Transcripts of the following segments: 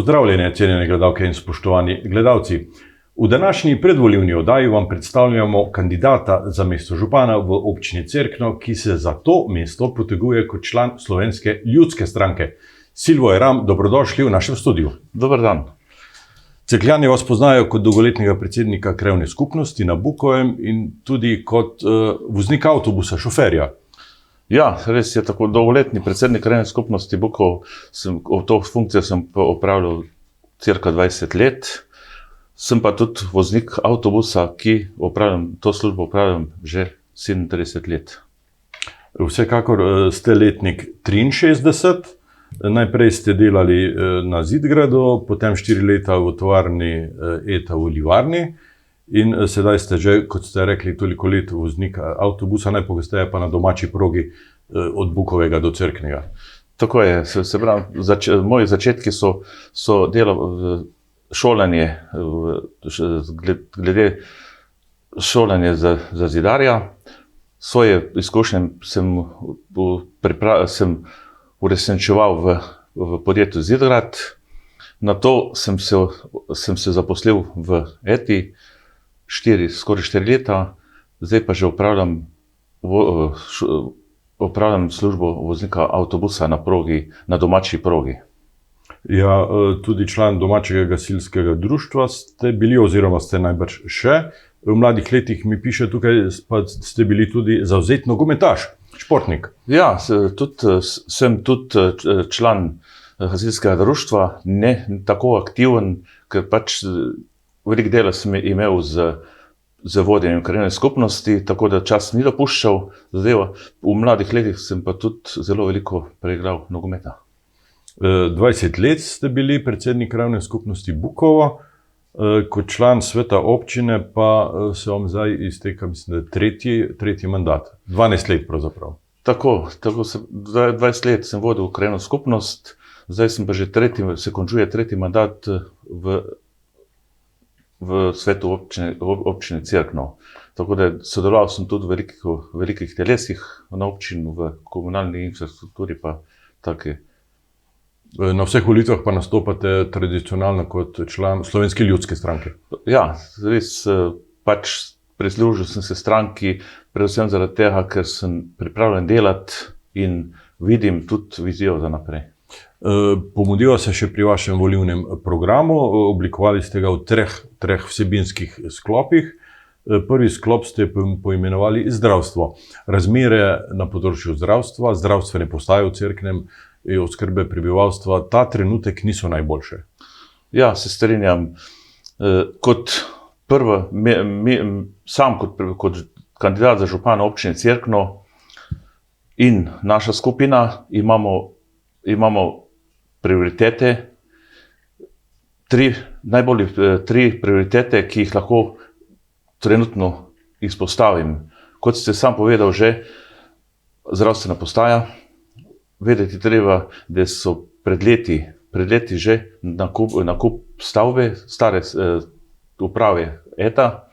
Pozdravljene, cenjene gledalke in spoštovani gledalci. V današnji predvolilni oddaji vam predstavljamo kandidata za mesto župana v občini Cerkno, ki se za to mesto poteguje kot član Slovenske ljudske stranke. Silvo Eram, dobrodošli v našem studiu. Dober dan. Cerkljani vas poznajo kot dolgoletnega predsednika krajevne skupnosti na Bukovem in tudi kot voznika avtobusa, šoferja. Ja, res je, tako dolgoletni predsednik krajevne skupnosti Bukov, to funkcijo sem opravljal cirka 20 let. Sem pa tudi voznik avtobusa, ki to službo opravljam že 37 let. Vsekakor ste letnik 63. Najprej ste delali na Zidgradu, potem 4 leta v tovarni ETA v Livarni in sedaj ste že, kot ste rekli, toliko let voznik avtobusa, najpogosteje pa na domači progi od Bukovega do Cerknega. Tako je, se pravi, moji začetki so delo šolanje, glede šolanja za zidarja. Svoje izkušnje sem uresničeval v podjetju Zidgrad. Nato sem se zaposlil v ETI skoraj 4 leta, zdaj pa že opravljam službo voznika avtobusa na domači progi. Ja, tudi član domačega gasilskega društva ste bili oziroma ste najbrž še. V mladih letih mi piše tukaj, pa ste bili tudi zavzet nogometaš, športnik. Ja, sem tudi član gasilskega društva, ne tako aktiven, ker pač veliko dela sem imel z vodenjem krajevne skupnosti, tako da čas ni dopuščal zadeva. V mladih letih sem pa tudi zelo veliko preigral nogometa. 20 let ste bili predsednik krajevne skupnosti Bukovo, kot član sveta občine pa se vam zdaj izteka, mislim, da tretji mandat. 12 let pravzaprav. Tako 20 let sem vodil krajevno skupnost, zdaj sem pa že se končuje tretji mandat v svetu občine Cerkno. Tako da sodeloval sem tudi v velikih telesih na občini, v komunalni infrastrukturi pa take. Na vseh volitvah pa nastopate tradicionalno kot član Slovenske ljudske stranke. Ja, res pač prislužil sem se stranki, predvsem zaradi tega, ker sem pripravljen delati in vidim tudi vizijo za naprej. Pomudiva se še pri vašem volilnem programu, oblikovali ste ga v treh vsebinskih sklopih. Prvi sklop ste poimenovali zdravstvo. Razmere na področju zdravstva, zdravstvene postaje v Cerknem, oskrbe prebivalstva, ta trenutek niso najboljše. Ja, se strinjam. Kot kandidat za župana občine Cerkno in naša skupina imamo prioritete, tri prioritete, ki jih lahko trenutno izpostavim. Kot ste sam povedal že, zdravstvena postaja. Vedeti treba, da so pred leti že nakup stavbe, stare uprave ETA.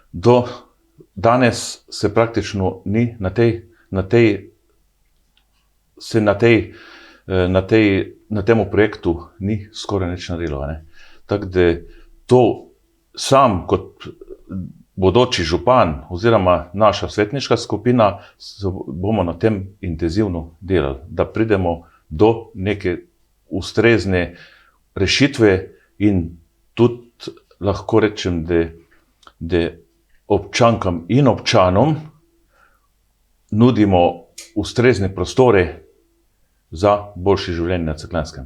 Do danes se praktično ni na temu projektu ni skoraj nič naredilo. Tako da to sam kot bodoči župan oziroma naša svetniška skupina bomo na tem intenzivno delali, da pridemo do neke ustrezne rešitve in tudi lahko rečem, da občankam in občanom nudimo ustrezne prostore za boljše življenje na Cerkljanskem.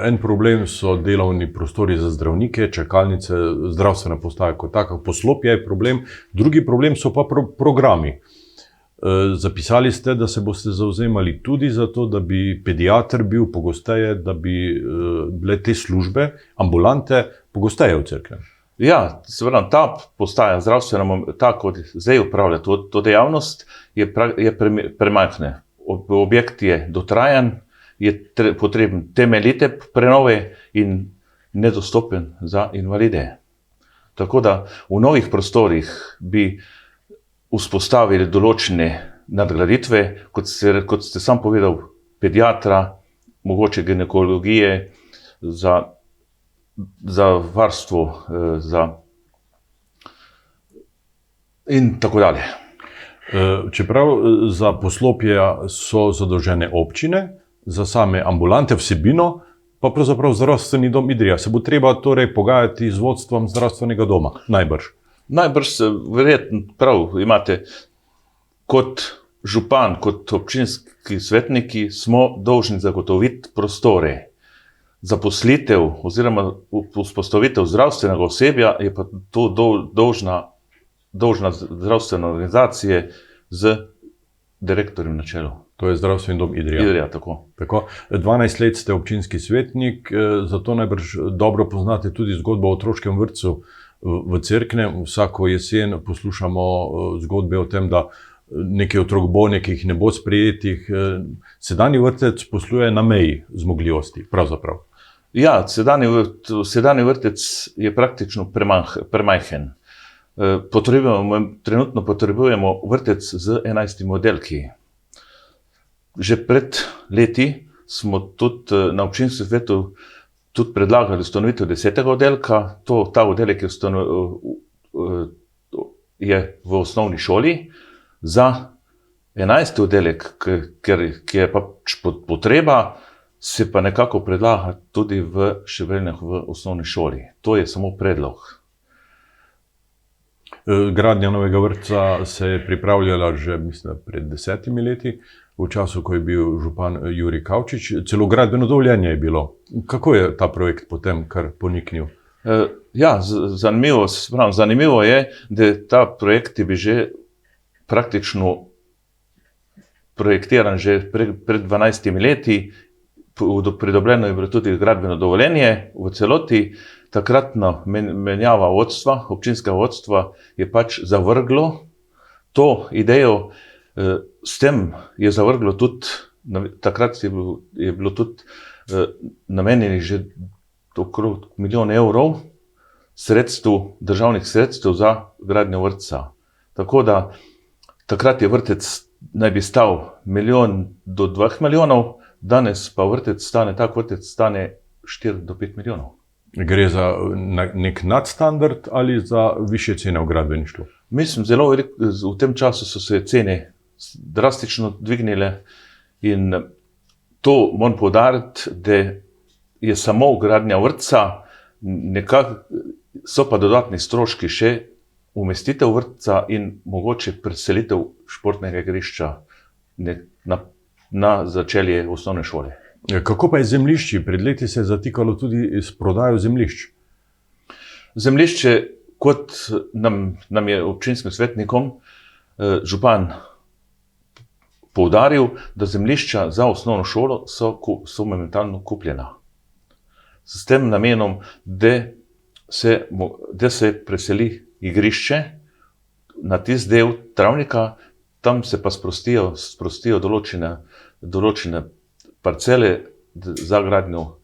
En problem so delovni prostori za zdravnike, čakalnice, zdravstvena postaja kot taka, poslopje je problem. Drugi problem so pa programi. Zapisali ste, da se boste zavzemali tudi za to, da bi pediater bil pogosteje, da bi bile te službe, ambulante, pogosteje v Cerknem. Ja, seveda, ta postaja zdravstvena, ta, kot zdaj upravlja to dejavnost, je premajhna. Objekt je dotrajan, je potreben temeljite prenove in nedostopen za invalide. Tako da v novih prostorih bi vzpostavili določene nadgraditve, kot ste sam povedal, pediatra, mogoče ginekologije, za varstvo, in tako dalje. Čeprav za poslopja so zadolžene občine, za same ambulante vsebino, pa pravzaprav zdravstveni dom Idrija. Se bo treba torej pogajati z vodstvom zdravstvenega doma, najbrž. Najbrž se verjetno prav imate, kot župan, kot občinski svetniki smo dolžni zagotoviti prostore. Zaposlitev oziroma vzpostavitev zdravstvenega osebja je pa to dolžna zdravstvena organizacija z direktorjem na čelu. To je zdravstveni dom Idrija. Idrija, tako. 12 let ste občinski svetnik, zato najbrž dobro poznate tudi zgodbo o otroškem vrtcu v Cerknem. Vsako jesen poslušamo zgodbe o tem, da nekaj otrok bo, nekih ne bo sprejetih. Sedanji vrtec posluje na meji zmogljivosti, pravzaprav. Ja, sedanji vrtec je praktično premajhen. Trenutno potrebujemo vrtec z 11 oddelki. Že pred leti smo tudi na občinskem svetu tudi predlagali ustanovitev 10. oddelka. Ta oddelek je v osnovni šoli. Za 11. oddelek, ki je pač potreba, se pa nekako predlaga tudi v Šebeljah v osnovni šoli. To je samo predlog. Gradnja novega vrtca se je pripravljala že, mislim, pred 10 leti, v času, ko je bil župan Jurij Kavčič. Celo gradbeno dovoljenje je bilo. Kako je ta projekt potem kar poniknil? Ja, zanimivo je, da ta projekt je bil že praktično projektiran že pred 12 leti. Pridobljeno je bilo tudi gradbeno dovoljenje v celoti. Takratna menjava vodstva, občinskega vodstva je pač zavrglo to idejo. S tem je zavrglo tudi, takrat je bilo tudi namenjenih že okrog 1 milijon evrov državnih sredstev za gradnjo vrtca. Tako da takrat je vrtec naj bi stal 1 milijon do 2 milijonov, danes pa tak vrtec stane 4 do 5 milijonov. Gre za nek nadstandard ali za višje cene v gradbeništvu? Mislim, v tem času so se cene drastično dvignile in to moram poudariti, da je samo gradnja vrtca, so pa dodatni stroški še umestitev vrtca in mogoče preselitev športnega igrišča na začelje osnovne šole. Kako pa je z zemljišči? Pred leti se je zatikalo tudi s prodajo zemljišč. Zemljišče, kot nam je občinskim svetnikom župan poudaril, da zemljišča za osnovno šolo so momentalno kupljena. S tem namenom, da se preseli igrišče na tisti del travnika, tam se pa sprostijo določene parcele za gradnjo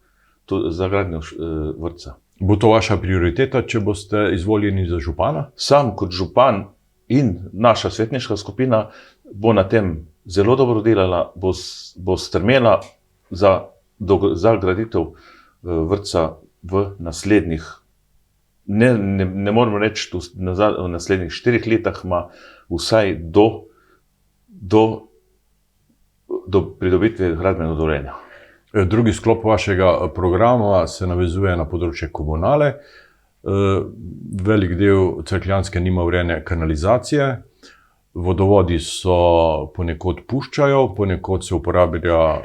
vrtca. Bo to vaša prioriteta, če boste izvoljeni za župana? Sam kot župan in naša svetniška skupina bo na tem zelo dobro delala, bo strmela za graditev vrtca v naslednjih, ne moramo reči v naslednjih 4 letih, vsaj do pridobitve gradbenega dovoljenja. Drugi sklop vašega programa se navezuje na področje komunale. Velik del Cerkljanske nima urejene kanalizacije, vodovodi so ponekod puščajo, ponekod se uporablja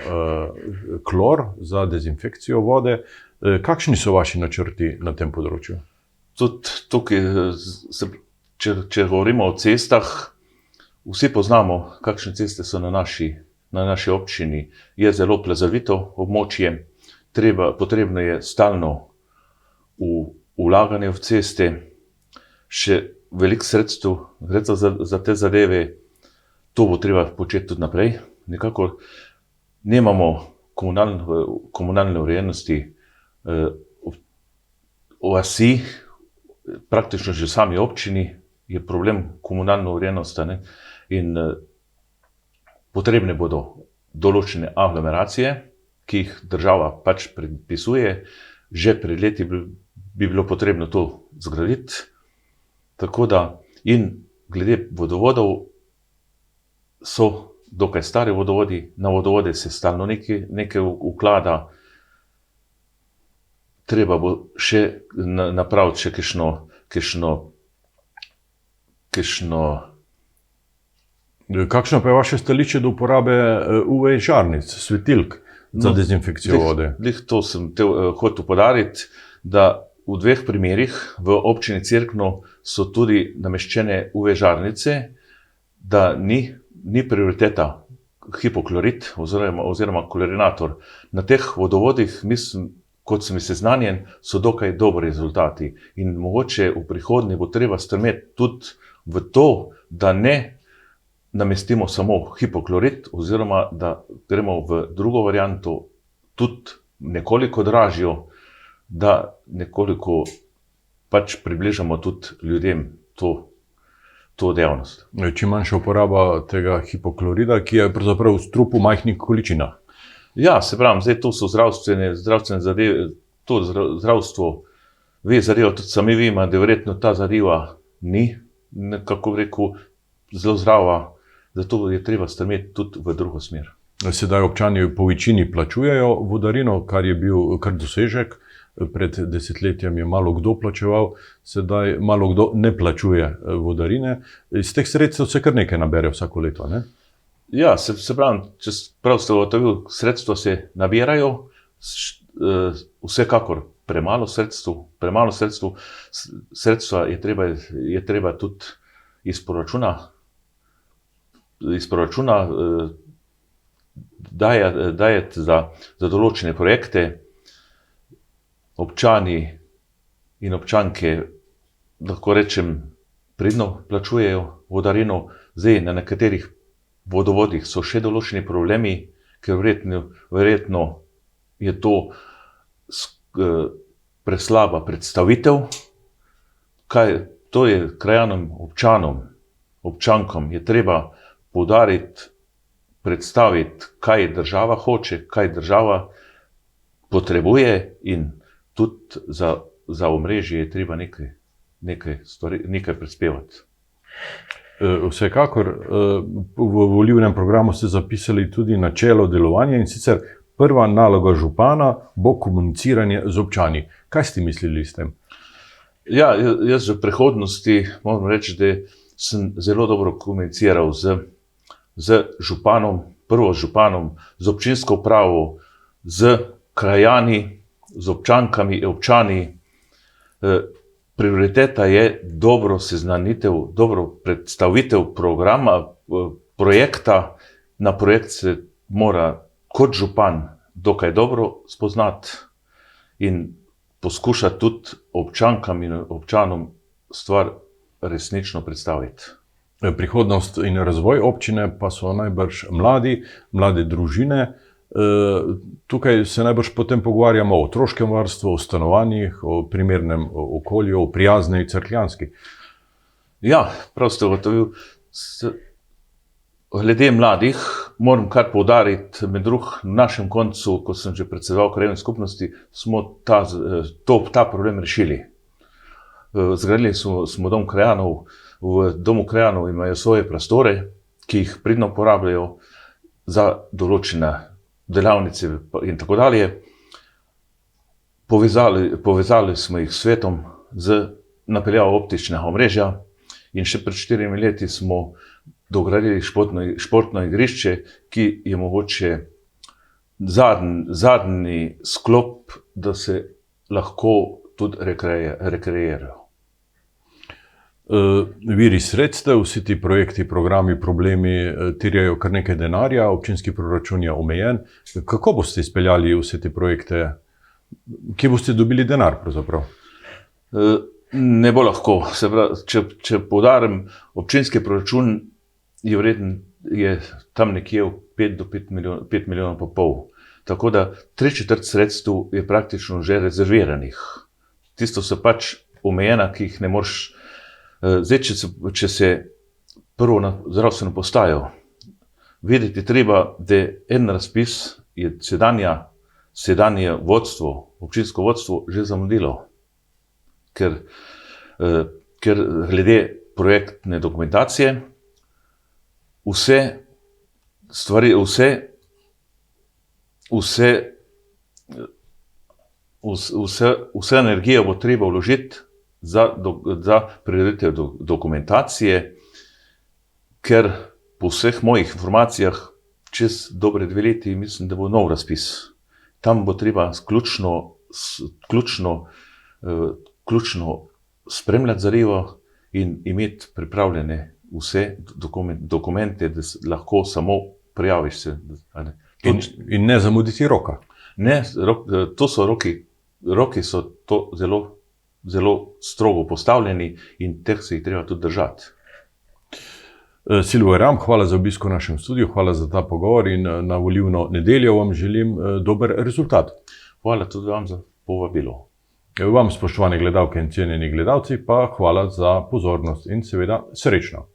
klor za dezinfekcijo vode. Kakšni so vaši načrti na tem področju? Tudi tukaj, če govorimo o cestah, vsi poznamo, kakšne ceste so na naši občini. Je zelo plazovito območje, potrebno je stalno vlaganje v ceste, še veliko sredstev gre za te zadeve, to bo treba početi tudi naprej. Nekako nemamo komunalne urejenosti vasi, praktično že sami občini je problem komunalne urejenosti in potrebne bodo določene aglomeracije, ki jih država pač predpisuje. Že pred leti bi bilo potrebno to zgraditi. Tako da, in glede vodovodov, so dokaj stari vodovodi, na vodovode se stalno nekaj uklada, treba bo še napraviti še kakšno. Kakšno pa je vaše stališče do uporabe UV žarnic, svetilk za dezinfekcijo vode? To sem hotel poudariti, da v 2 primerih v občini Cerkno so tudi nameščene UV žarnice, da ni prioriteta hipoklorit oziroma klorinator. Na teh vodovodih, mislim, kot sem seznanjen, so dokaj dobri rezultati. In mogoče v prihodnje bo treba stremeti tudi v to, da ne namestimo samo hipoklorit, oziroma da gremo v drugo varianto, tudi nekoliko dražjo, da nekoliko pač približamo tudi ljudem to dejavnost. Čim manjša uporaba tega hipoklorida, ki je pravzaprav v strupu v majhnih količinah. Ja, se pravim, zdaj to so zdravstvene zadeve, to zdravstvo ve zadevo, tudi sami vemo, da verjetno ta zadeva ni, nekako rekel, zelo zdrava, zato je treba stremeti tudi v drugo smer. Sedaj občani po večini plačujejo vodarino, kar je bil kar dosežek. Pred desetletjem je malo kdo plačeval, sedaj malo kdo ne plačuje vodarine. Iz teh sredstev se kar nekaj nabere vsako leto, ne? Ja, se pravim, če prav ste ugotovili, sredstva se nabirajo, vsekakor premalo sredstev, sredstva je treba tudi iz proračuna dajati za določene projekte. Občani in občanke, lahko rečem, pridno plačujejo vodarino. Zdaj na nekaterih vodovodih so še določeni problemi, ker verjetno je to preslaba predstavitev. To je krajanom, občankom je treba poudariti, predstaviti, kaj država hoče, kaj država potrebuje, in tudi za omrežje je treba nekaj prispevati. Vsekakor v volilnem programu ste zapisali tudi načelo delovanja, in sicer prva naloga župana bo komuniciranje z občani. Kaj ste mislili s tem? Ja, jaz v prihodnosti moram reči, da sem zelo dobro komuniciral z županom, prvo z županom, z občinsko upravo, z krajani, z občankami, občani. Prioriteta je dobro seznanitev, dobro predstavitev programa, projekta. Na projekt se mora kot župan dokaj dobro spoznati in poskušati tudi občankam in občanom stvar resnično predstaviti. Prihodnost in razvoj občine pa so najbrž mlade družine. Tukaj se najbrž potem pogovarjamo o otroškem varstvu, o stanovanjih, o primernem okolju, o prijazni Cerkljanski. Ja, prav ste ugotovili. Glede mladih moram kar poudariti, med drugim na našem koncu, ko sem že predsedoval krajevni skupnosti, smo ta problem rešili. Zgradili smo dom krajanov. V domu krajanov imajo svoje prostore, ki jih pridno uporabljajo za določene delavnice in tako dalje. Povezali smo jih s svetom z napeljavo optičnega omrežja in še pred 4 leti smo dogradili športno igrišče, ki je mogoče zadnji sklop, da se lahko tudi rekreirajo. Viri sredstev, vsi ti projekti, programi, problemi terjajo kar nekaj denarja, občinski proračun je omejen. Kako boste izpeljali vse te projekte? Kje boste dobili denar pravzaprav? Ne bo lahko. Se pravi, če poudarim, občinski proračun je tam nekje 5 do 5 milijonov pa pol. Tako da 3/4 sredstev je praktično že rezerviranih. Tisto so pač omejena, ki jih ne moreš. Zdaj, če se prvo na zdravstveno postajo, vedeti treba, da en razpis je sedanja sedanje vodstvo, občinsko vodstvo že zamudilo, ker glede projektne dokumentacije vse stvari, vse energijo bo treba vložiti za prireditev dokumentacije, ker po vseh mojih informacijah čez dobre 2 leti mislim, da bo nov razpis. Tam bo treba ključno spremljati zadevo in imeti pripravljene vse dokumente, da lahko samo prijaviš se. In ne zamuditi roka. Ne, to so roki so to zelo strogo postavljeni in teh se jih treba tudi držati. Silvo Ram, hvala za obisk v našem studiu, hvala za ta pogovor in na volilno nedeljo vam želim dober rezultat. Hvala tudi vam za povabilo. Vam, spoštovane gledalke in cenjeni gledalci, pa hvala za pozornost in seveda srečno.